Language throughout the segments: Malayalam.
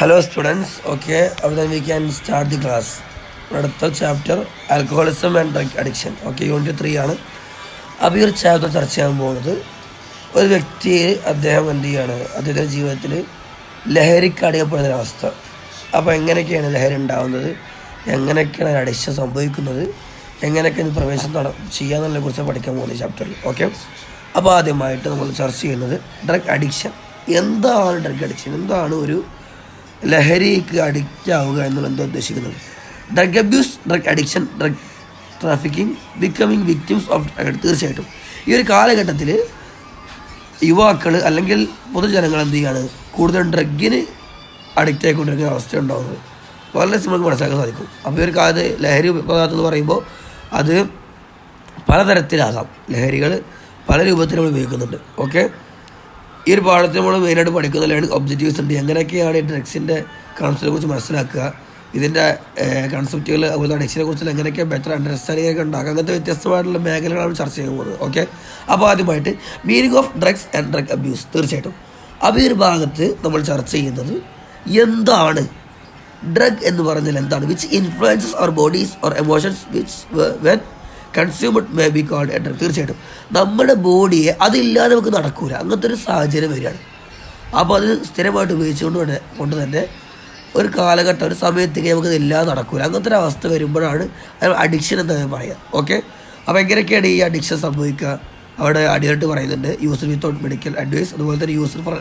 Hello students, okay, then we can start the class. അടുത്ത chapter alcoholism and drug addiction. Okay, unit 3 ആണ്. അപ്പോൾ ഈ ഒരു ചാപ്റ്റർ ചർച്ച ചെയ്യാൻ പോകുന്നത് ഒരു വ്യക്തിയെ അദ്ദേഹം എന്ത് ചെയ്യാണ്, അദ്ദേഹത്തിൻ്റെ ജീവിതത്തിൽ ലഹരിക്ക് അടിമപ്പെടുന്നൊരവസ്ഥ. അപ്പോൾ എങ്ങനെയൊക്കെയാണ് ലഹരി ഉണ്ടാകുന്നത്, എങ്ങനെയൊക്കെയാണ് അഡിക്ഷൻ സംഭവിക്കുന്നത്, എങ്ങനെയൊക്കെയാണ് പ്രവേശനം ചെയ്യാമെന്നതിനെ കുറിച്ച് പഠിക്കാൻ പോകുന്നത് ഈ ചാപ്റ്ററിൽ. ഓക്കെ, അപ്പോൾ ആദ്യമായിട്ട് നമ്മൾ ചർച്ച ചെയ്യുന്നത് ഡ്രഗ് അഡിക്ഷൻ. എന്താണ് ഡ്രഗ് അഡിക്ഷൻ, എന്താണ് ഒരു ലഹരിക്ക് അഡിക്റ്റ് ആവുക എന്നുള്ള എന്താ ഉദ്ദേശിക്കുന്നത്? Drug abuse, drug addiction, drug trafficking, becoming victims of drug. തീർച്ചയായിട്ടും ഈ ഒരു കാലഘട്ടത്തിൽ യുവാക്കൾ അല്ലെങ്കിൽ പൊതുജനങ്ങൾ എന്ത് ചെയ്യാണ്, കൂടുതലും ഡ്രഗിന് അഡിക്റ്റ് ആയിക്കൊണ്ടിരിക്കുന്ന അവസ്ഥ ഉണ്ടാകുന്നത് വളരെ നമുക്ക് മനസ്സിലാക്കാൻ സാധിക്കും. അപ്പോൾ ഈ ഒരു കാലത്ത് ലഹരി പദാർത്ഥം എന്ന് പറയുമ്പോൾ അത് പലതരത്തിലാകാം. ലഹരികൾ പല രൂപത്തിൽ നമ്മൾ ഉപയോഗിക്കുന്നുണ്ട്. ഓക്കെ, ഈ ഒരു പാഠത്തിൽ നമ്മൾ മെയിനായിട്ട് പഠിക്കുന്ന ലേണിംഗ് ഒബ്ജക്റ്റീവ്സ് ഉണ്ട്. എങ്ങനെയൊക്കെയാണ് ഈ ഡ്രഗ്സിൻ്റെ കൺസെപ്റ്റിനെ കുറിച്ച് മനസ്സിലാക്കുക, ഇതിൻ്റെ കൺസെപ്റ്റുകൾ, അതുപോലെ അഡിക്ഷനെ കുറിച്ചുള്ള എങ്ങനെയൊക്കെ ബെറ്റർ അണ്ടർസ്റ്റാൻഡിംഗ് ഒക്കെ ഉണ്ടാക്കുക, അങ്ങനത്തെ വ്യത്യസ്തമായിട്ടുള്ള മേഖലകളാണ് ചർച്ച ചെയ്യാൻ പോകുന്നത്. ഓക്കെ, അപ്പോൾ ആദ്യമായിട്ട് meaning of drugs and drug abuse. തീർച്ചയായിട്ടും അപ്പോൾ ഈ ഒരു ഭാഗത്ത് നമ്മൾ ചർച്ച ചെയ്യുന്നത് എന്താണ് ഡ്രഗ് എന്ന് പറഞ്ഞാൽ എന്താണ്, which influences our bodies or emotions which when consumed may be called a drug. തീർച്ചയായിട്ടും നമ്മുടെ ബോഡിയെ അതില്ലാതെ നമുക്ക് നടക്കൂല, അങ്ങനത്തെ ഒരു സാഹചര്യം വരികയാണ്. അപ്പോൾ അത് സ്ഥിരമായിട്ട് കൊണ്ട് തന്നെ ഒരു കാലഘട്ടം, ഒരു സമയത്തേക്ക് നമുക്കത് ഇല്ലാതെ നടക്കൂല. അങ്ങനത്തെ ഒരു അവസ്ഥ വരുമ്പോഴാണ് അഡിക്ഷൻ എന്ന് പറയുക. ഓക്കെ, അപ്പോൾ എങ്ങനെയൊക്കെയാണ് ഈ അഡിക്ഷൻ സംഭവിക്കുക? അവിടെ അടിയായിട്ട് പറയുന്നുണ്ട് യൂസ് വിത്തൗട്ട് മെഡിക്കൽ അഡ്വൈസ്, അതുപോലെ തന്നെ use for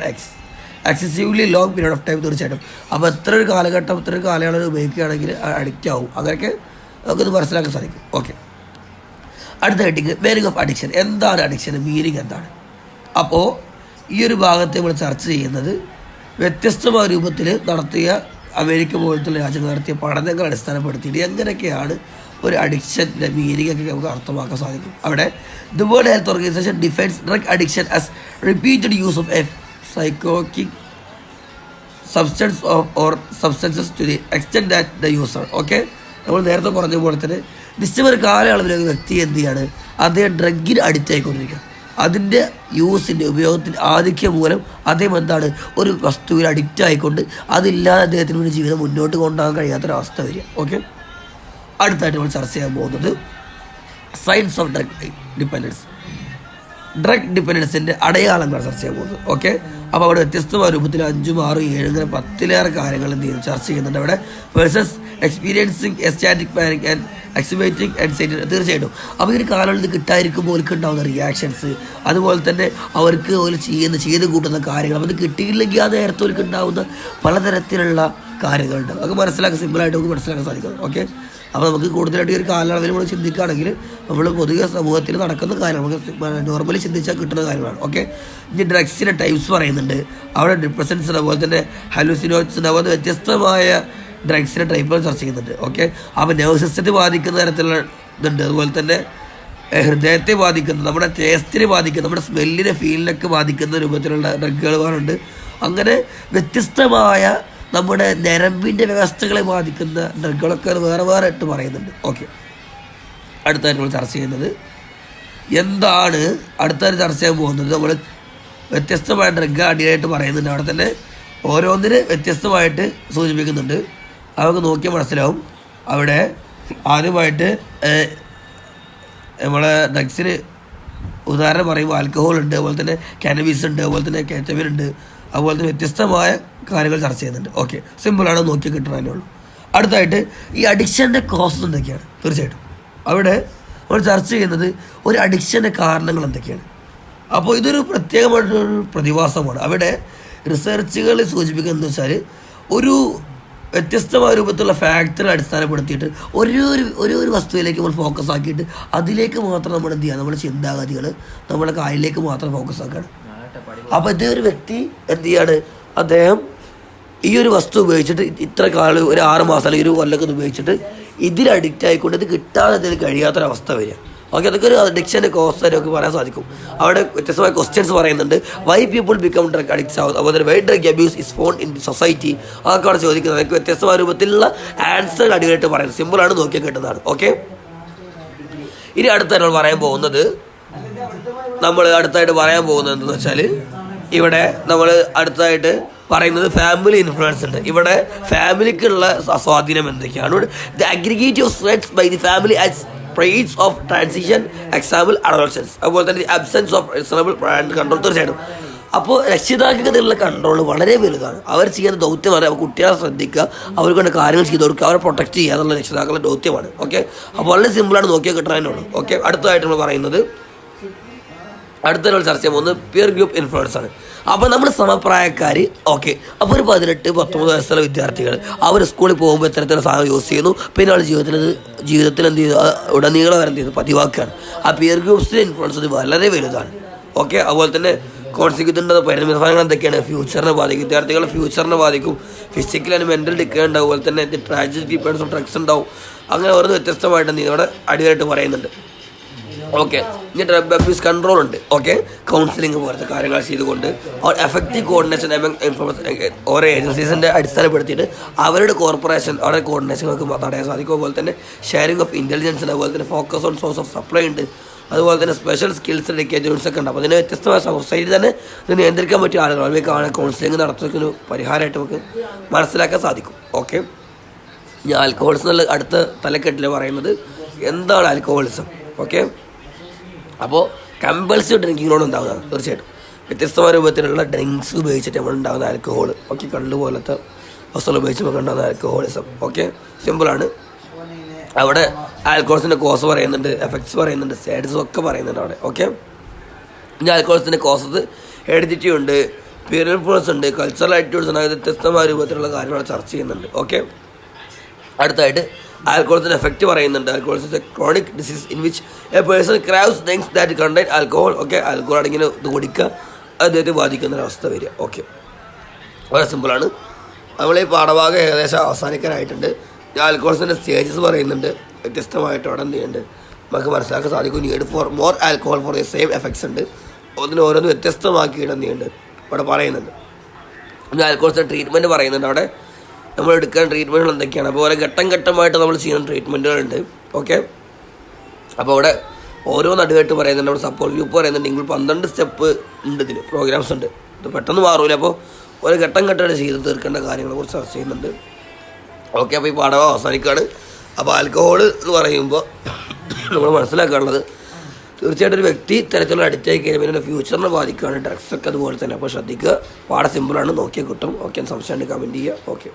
excessively long period of time. തീർച്ചയായിട്ടും അപ്പോൾ എത്ര ഒരു കാലഘട്ടം, എത്ര ഒരു കാലയളവ് ഉപയോഗിക്കുകയാണെങ്കിൽ അഡിക്റ്റ് ആവും. അങ്ങനെയൊക്കെ നമുക്കത് മനസ്സിലാക്കാൻ സാധിക്കും. ഓക്കെ, അടുത്ത ഹെഡിങ് മീനിങ് ഓഫ് അഡിക്ഷൻ. എന്താണ് അഡിക്ഷൻ, മീനിങ് എന്താണ്? അപ്പോൾ ഈ ഒരു ഭാഗത്തെ നമ്മൾ ചർച്ച ചെയ്യുന്നത് വ്യത്യസ്തമായ രൂപത്തിൽ നടത്തിയ അമേരിക്ക പോലത്തെ രാജ്യങ്ങൾ നടത്തിയ പഠനങ്ങൾ അടിസ്ഥാനപ്പെടുത്തിയിട്ട് എങ്ങനെയൊക്കെയാണ് ഒരു അഡിക്ഷൻ്റെ മീനിങ് ഒക്കെ നമുക്ക് അർത്ഥമാക്കാൻ സാധിക്കും. അവിടെ the World Health Organization defines drug addiction as repeated use of a psychotic substance or substances to the extent that the user. Okay, നമ്മൾ നേരത്തെ പറഞ്ഞ പോലെ തന്നെ നിശ്ചിത ഒരു കാലയളവിൽ ഒരു വ്യക്തി എന്ത് ചെയ്യാണ്, അദ്ദേഹം ഡ്രഗിന് അഡിക്റ്റ് ആയിക്കൊണ്ടിരിക്കുക. അതിൻ്റെ യൂസിൻ്റെ ഉപയോഗത്തിൻ്റെ ആധിക്യം മൂലം അദ്ദേഹം എന്താണ്, ഒരു വസ്തുവിൽ അഡിക്റ്റ് ആയിക്കൊണ്ട് അതില്ലാതെ അദ്ദേഹത്തിന് ഒരു ജീവിതം മുന്നോട്ട് കൊണ്ടുപോകാൻ കഴിയാത്തൊരവസ്ഥ വരിക. ഓക്കെ, അടുത്തായിട്ട് നമ്മൾ ചർച്ച ചെയ്യാൻ പോകുന്നത് signs of drug dependence. Drug ഡിപ്പെൻഡൻസിൻ്റെ അടയാളങ്ങൾ ചർച്ച ചെയ്യാൻ പോകുന്നത്. ഓക്കെ, അപ്പോൾ അവിടെ വ്യത്യസ്തമായ രൂപത്തിൽ 5, 6, 7 ഇങ്ങനെ 10ലേറെ കാര്യങ്ങൾ എന്ത് ചെയ്യും ചർച്ച ചെയ്യുന്നുണ്ട്. അവിടെ persons experiencing ecstatic panic and exhibiting anxiety. തീർച്ചയായിട്ടും അപ്പോൾ ഈ ഒരു കാലങ്ങളിൽ കിട്ടാതിരിക്കുമ്പോൾ അവർക്ക് ഉണ്ടാകുന്ന റിയാക്ഷൻസ്, അതുപോലെ തന്നെ അവർക്ക് അവർ ചെയ്ത് കൂട്ടുന്ന കാര്യങ്ങൾ, അപ്പോൾ ഇത് കിട്ടിയില്ലെങ്കിൽ ആ നേരത്തെ അവർക്ക് ഉണ്ടാകുന്ന പലതരത്തിലുള്ള കാര്യങ്ങളുണ്ട്. അതൊക്കെ മനസ്സിലാക്കാൻ സിമ്പിളായിട്ട് നമുക്ക് മനസ്സിലാക്കാൻ സാധിക്കും. ഓക്കെ, അപ്പോൾ നമുക്ക് കൂടുതലായിട്ട് ഈ ഒരു കാലയളവിൽ നമ്മൾ ചിന്തിക്കുകയാണെങ്കിൽ നമ്മൾ പൊതുവെ സമൂഹത്തിൽ നടക്കുന്ന കാര്യം നമുക്ക് നോർമലി ചിന്തിച്ചാൽ കിട്ടുന്ന കാര്യമാണ്. ഓക്കെ, ഇനി ഡ്രഗ്സിൻ്റെ ടൈപ്സ് പറയുന്നുണ്ട്. അവിടെ ഡിപ്രസൻസ്, അതുപോലെ തന്നെ ഹലൂസിനോട്സ്, അതുപോലെ വ്യത്യസ്തമായ ഡ്രഗ്സിൻ്റെ ടൈപ്പുകൾ ചർച്ച ചെയ്യുന്നുണ്ട്. ഓക്കെ, അപ്പോൾ നെർവസ് സിസ്റ്റത്തെ ബാധിക്കുന്ന തരത്തിലുള്ള ഇതുണ്ട്, അതുപോലെ തന്നെ ഹൃദയത്തെ ബാധിക്കുന്ന, നമ്മുടെ ടേസ്റ്റിനെ ബാധിക്കുന്ന, നമ്മുടെ സ്മെല്ലിനെ ഫീലിനൊക്കെ ബാധിക്കുന്ന രൂപത്തിലുള്ള ഡ്രഗുകളുണ്ട്. അങ്ങനെ വ്യത്യസ്തമായ നമ്മുടെ ഞരമ്പിൻ്റെ വ്യവസ്ഥകളെ ബാധിക്കുന്ന ഡ്രഗുകളൊക്കെ വേറെ വേറെ ഇട്ട് പറയുന്നുണ്ട്. ഓക്കെ, അടുത്തായിട്ട് നമ്മൾ ചർച്ച ചെയ്യുന്നത് എന്താണ്, അടുത്തായിട്ട് ചർച്ച ചെയ്യാൻ പോകുന്നത് നമ്മൾ വ്യത്യസ്തമായ ഡ്രഗ് അടിയായിട്ട് പറയുന്നുണ്ട്. അവിടെ തന്നെ ഓരോന്നിന് വ്യത്യസ്തമായിട്ട് സൂചിപ്പിക്കുന്നുണ്ട്. നമുക്ക് നോക്കിയാൽ മനസ്സിലാവും. അവിടെ ആദ്യമായിട്ട് നമ്മളെ ഡ്രഗ്സിന് ഉദാഹരണം പറയുമ്പോൾ ആൽക്കഹോൾ ഉണ്ട്, അതുപോലെ തന്നെ കാനബീസ് ഉണ്ട്, അതുപോലെ തന്നെ കേറ്റമിൻ ഉണ്ട്, അതുപോലെ തന്നെ വ്യത്യസ്തമായ കാര്യങ്ങൾ ചർച്ച ചെയ്യുന്നുണ്ട്. ഓക്കെ, സിമ്പിളാണ്, നോക്കി കിട്ടാനേ ഉള്ളൂ. അടുത്തായിട്ട് ഈ അഡിക്ഷൻ്റെ കോസസ് എന്തൊക്കെയാണ്? തീർച്ചയായിട്ടും അവിടെ നമ്മൾ ചർച്ച ചെയ്യുന്നത് ഒരു അഡിക്ഷൻ്റെ കാരണങ്ങൾ എന്തൊക്കെയാണ്. അപ്പോൾ ഇതൊരു പ്രത്യേകമായിട്ടൊരു പ്രതിഭാസമാണ്. അവിടെ റിസർച്ചുകൾ സൂചിപ്പിക്കുന്നത് വെച്ചാൽ ഒരു വ്യത്യസ്തമായ രൂപത്തിലുള്ള ഫാക്ടറി അടിസ്ഥാനപ്പെടുത്തിയിട്ട് ഒരു വസ്തുവിലേക്ക് നമ്മൾ ഫോക്കസ് ആക്കിയിട്ട് അതിലേക്ക് മാത്രം നമ്മൾ എന്ത് ചെയ്യുക, നമ്മുടെ ചിന്താഗതികൾ നമ്മുടെ കാര്യത്തിലേക്ക് മാത്രം ഫോക്കസ് ആക്കുകയാണ്. അപ്പോൾ ഇതേ ഒരു വ്യക്തി എന്ത് ചെയ്യാണ്, അദ്ദേഹം ഈ ഒരു വസ്തു ഉപയോഗിച്ചിട്ട് ഇത്ര കാലം, ഒരു 6 മാസം അല്ലെങ്കിൽ ഒരു കൊല്ലൊക്കെ ഉപയോഗിച്ചിട്ട് ഇതിൽ അഡിക്റ്റ് ആയിക്കൊണ്ട് ഇത് കിട്ടാതെ അതിൽ കഴിയാത്തൊരവസ്ഥ വരിക. ഓക്കെ, അതൊക്കെ ഒരു അഡിക്ഷൻ്റെ കോസ്റ്റ് ഒക്കെ പറയാൻ സാധിക്കും. അവിടെ വ്യത്യസ്തമായ ക്വസ്റ്റ്യൻസ് പറയുന്നുണ്ട്. Why people become drug addicts ആവും, അതുപോലെ why drug abuse is found in society, അതൊക്കെ അവിടെ ചോദിക്കുന്നത്. അതൊക്കെ വ്യത്യസ്തമായ രൂപത്തിലുള്ള ആൻസർ അടിയായിട്ട് പറയുന്നത്. സിമ്പിളാണ്, നോക്കിയാൽ കിട്ടുന്നതാണ്. ഓക്കെ, ഇനി അടുത്തായിട്ട് നമ്മൾ പറയാൻ പോകുന്നത് എന്താണെന്ന് വെച്ചാൽ ഇവിടെ നമ്മൾ അടുത്തായിട്ട് പറയുന്നത് ഫാമിലി ഇൻഫ്ലുവൻസ് ഉണ്ട്. ഇവിടെ ഫാമിലിക്കുള്ള സ്വാധീനം എന്തൊക്കെയാണ്? The aggregate of threats by the family as rates of transition, example adolescence. അതുപോലെ തന്നെ absence of reasonable parent control. തീർച്ചയായിട്ടും അപ്പോൾ രക്ഷിതാക്കൾക്കുള്ള കൺട്രോൾ വളരെ വലുതാണ്. അവർ ചെയ്യുന്ന ദൗത്യമാണ് കുട്ടികളെ ശ്രദ്ധിക്കുക, അവർക്ക് വേണ്ട കാര്യങ്ങൾ ചെയ്ത് കൊടുക്കുക, അവരെ പ്രൊട്ടക്ട് ചെയ്യുക എന്നുള്ള രക്ഷിതാക്കളുടെ ദൗത്യമാണ്. ഓക്കെ, അപ്പോൾ വളരെ സിമ്പിളാണ്, നോക്കിയാൽ കിട്ടാനുള്ളൂ. ഓക്കെ, അടുത്തതായിട്ട് നമ്മൾ പറയുന്നത്, അടുത്ത നമ്മൾ ചർച്ച ചെയ്യാൻ പോകുന്നത് പിയർ ഗ്രൂപ്പ് ഇൻഫ്ലുവൻസ് ആണ്. അപ്പോൾ നമ്മൾ സമപ്രായക്കാർ, ഓക്കെ, അപ്പോൾ ഒരു 18-19 വയസ്സുള്ള വിദ്യാർത്ഥികൾ അവർ സ്കൂളിൽ പോകുമ്പോൾ ഇത്തരത്തിലുള്ള സാധനം യൂസ് ചെയ്യുന്നു. പിന്നെ അവർ ജീവിതത്തിൽ എന്ത് ചെയ്തു, ഉടനീളം വരെ എന്ത് ചെയ്തു, പതിവാക്കുകയാണ്. ആ പിയർ ഗ്രൂപ്പ്സിൻ്റെ ഇൻഫ്ലുവൻസ് വളരെ വലുതാണ്. ഓക്കെ, അതുപോലെ തന്നെ കോൺസിക്യൂട്ടീവ് പരിണിതഫലങ്ങൾ എന്തൊക്കെയാണ്? ഫ്യൂച്ചറിനെ ബാധിക്കും, വിദ്യാർത്ഥികളുടെ ഫ്യൂച്ചറിനെ ബാധിക്കും, ഫിസിക്കൽ ആൻഡ് മെൻ്റൽ ഡിക്കേ ഉണ്ടാവും, അതുപോലെ തന്നെ ട്രാജഡി ഡിപ്പെൻഡ്സ് ഓൺ ഡ്രഗ്സ് ഉണ്ടാവും. അങ്ങനെ ഓരോ വ്യത്യസ്തമായിട്ട് എന്ത് ചെയ്യുന്നത് ഇവിടെ അടിയായിട്ട് പറയുന്നുണ്ട്. ഓക്കെ, ഇനി ഡ്രഗ് അബ്യൂസ് കൺട്രോൾ ഉണ്ട്. ഓക്കെ, കൗൺസിലിംഗ് പോലത്തെ കാര്യങ്ങൾ ചെയ്തുകൊണ്ട് എഫക്റ്റീവ് കോർഡിനേഷൻ ഓരോ ഏജൻസീസിൻ്റെ അടിസ്ഥാനപ്പെടുത്തിയിട്ട് അവരുടെ കോർപ്പറേഷൻ, അവരുടെ കോർഡിനേഷനുകൾക്ക് തടയാൻ സാധിക്കും. അതുപോലെ തന്നെ ഷെയറിംഗ് ഓഫ് ഇൻ്റലിജൻസ് ഉണ്ട്, അതുപോലെ തന്നെ focus on source of supply ഉണ്ട്, അതുപോലെ തന്നെ സ്പെഷ്യൽ സ്കിൽസ് എഡ്യൂക്കേഷൻസ് ഒക്കെ ഉണ്ട്. അപ്പോൾ അതിന് വ്യത്യസ്തമായ സൊസൈറ്റി തന്നെ ഇത് നിയന്ത്രിക്കാൻ പറ്റിയ ആളുകൾ അവർക്ക് കൗൺസിലിംഗ് നടത്തുന്നതിന് പരിഹാരമായിട്ട് നമുക്ക് മനസ്സിലാക്കാൻ സാധിക്കും. ഓക്കെ, ഇനി ആൽക്കഹോളിസം എന്നുള്ള അടുത്ത തലക്കെട്ടിൽ പറയുന്നത് എന്താണ് ആൽക്കഹോളിസം. ഓക്കെ, അപ്പോൾ കമ്പൽസറി ഡ്രിങ്കിങ്ങിനോട് ഉണ്ടാകുന്നതാണ്. തീർച്ചയായിട്ടും വ്യത്യസ്തമായ രൂപത്തിലുള്ള ഡ്രിങ്ക്സ് ഉപയോഗിച്ചിട്ട് നമ്മൾ ഉണ്ടാകുന്ന ആൽക്കഹോൾ, ഓക്കെ, കള്ള് പോലത്തെ വസ്തുക്കൾ ഉപയോഗിച്ച് നമുക്ക് ഉണ്ടാകുന്ന ആൽക്കഹോളിസം. ഓക്കെ, സിമ്പിളാണ്. അവിടെ ആൽക്കഹോളിസിൻ്റെ കോസ് പറയുന്നുണ്ട്, എഫക്ട്സ് പറയുന്നുണ്ട്, സൈഡ്സും ഒക്കെ പറയുന്നുണ്ട് അവിടെ. ഓക്കെ, ഇനി ആൽക്കഹോളിസിൻ്റെ കോസസ് ഹെറിഡിറ്റി ഉണ്ട്, പിയർ ഇൻഫ്ലുവൻസ് ഉണ്ട്, കൾച്ചറൽ ആറ്റിറ്റ്യൂഡ്സ് ഉണ്ട്, വ്യത്യസ്തമായ രൂപത്തിലുള്ള കാര്യങ്ങൾ ചർച്ച ചെയ്യുന്നുണ്ട്. ഓക്കെ, അടുത്തായിട്ട് ആൽക്കഹോളിസിൻ്റെ എഫക്റ്റ് പറയുന്നുണ്ട്. Alcoholism is a chronic disease in which a person craves things that contain alcohol. Okay, alcohol അടങ്ങിയ ഇത് കുടിക്കുക, അദ്ദേഹത്തെ ബാധിക്കുന്ന ഒരവസ്ഥ വരിക. ഓക്കെ, വളരെ സിമ്പിളാണ്. നമ്മൾ ഈ പാഠഭാഗം ഏകദേശം അവസാനിക്കാനായിട്ടുണ്ട്. ആൽക്കഹോളിസിൻ്റെ സ്റ്റേജസ് പറയുന്നുണ്ട്, വ്യത്യസ്തമായിട്ട് അവിടെ എന്ത് ചെയ്യുന്നുണ്ട് നമുക്ക് മനസ്സിലാക്കാൻ സാധിക്കും. Need for more alcohol for the same effects ഉണ്ട്, അതിന് ഓരോന്ന് വ്യത്യസ്തമാക്കിയിട്ട് എന്ത് ചെയ്യുന്നുണ്ട് ഇവിടെ പറയുന്നുണ്ട്. പിന്നെ ആൽക്കഹോളിസിൻ്റെ ട്രീറ്റ്മെൻറ്റ് പറയുന്നുണ്ട്. അവിടെ നമ്മൾ എടുക്കാൻ ട്രീറ്റ്മെൻറ്റുകൾ എന്തൊക്കെയാണ്, അതുപോലെ ഘട്ടം ഘട്ടമായിട്ട് നമ്മൾ ചെയ്യുന്ന ട്രീറ്റ്മെൻറ്റുകളുണ്ട്. ഓക്കെ, അപ്പോൾ അവിടെ ഓരോ നടുവായിട്ട് പറയുന്നുണ്ട്. നമ്മൾ സപ്പോർട്ട് ഗ്രൂപ്പ് പറയുന്നുണ്ട്. നിങ്ങൾ 12 സ്റ്റെപ്പ് ഉണ്ട്, ഇതിൽ പ്രോഗ്രാംസ് ഉണ്ട്. ഇത് പെട്ടെന്ന് മാറൂല. അപ്പോൾ ഓരോ ഘട്ടം ഘട്ടമായിട്ട് ചെയ്ത് തീർക്കേണ്ട കാര്യങ്ങളെക്കുറിച്ച് ചർച്ച ചെയ്യുന്നുണ്ട്. ഓക്കെ, അപ്പോൾ ഈ പാഠം അവസാനിക്കുകയാണ്. അപ്പോൾ ആൽക്കഹോൾ എന്ന് പറയുമ്പോൾ നമ്മൾ മനസ്സിലാക്കാനുള്ളത്, തീർച്ചയായിട്ടും ഒരു വ്യക്തി തരത്തിലുള്ള അഡിക്റ്റായി കഴിയുമ്പോൾ പിന്നെ ഫ്യൂച്ചറിനെ ബാധിക്കുകയാണ്. ഡ്രഗ്സൊക്കെ അതുപോലെ തന്നെ. അപ്പോൾ ശ്രദ്ധിക്കുക, പാഠം സിമ്പിളാണ്, നോക്കിയാൽ കിട്ടും. ഓക്കെ, സംശയമുണ്ട് കമൻറ്റ് ചെയ്യുക. ഓക്കെ.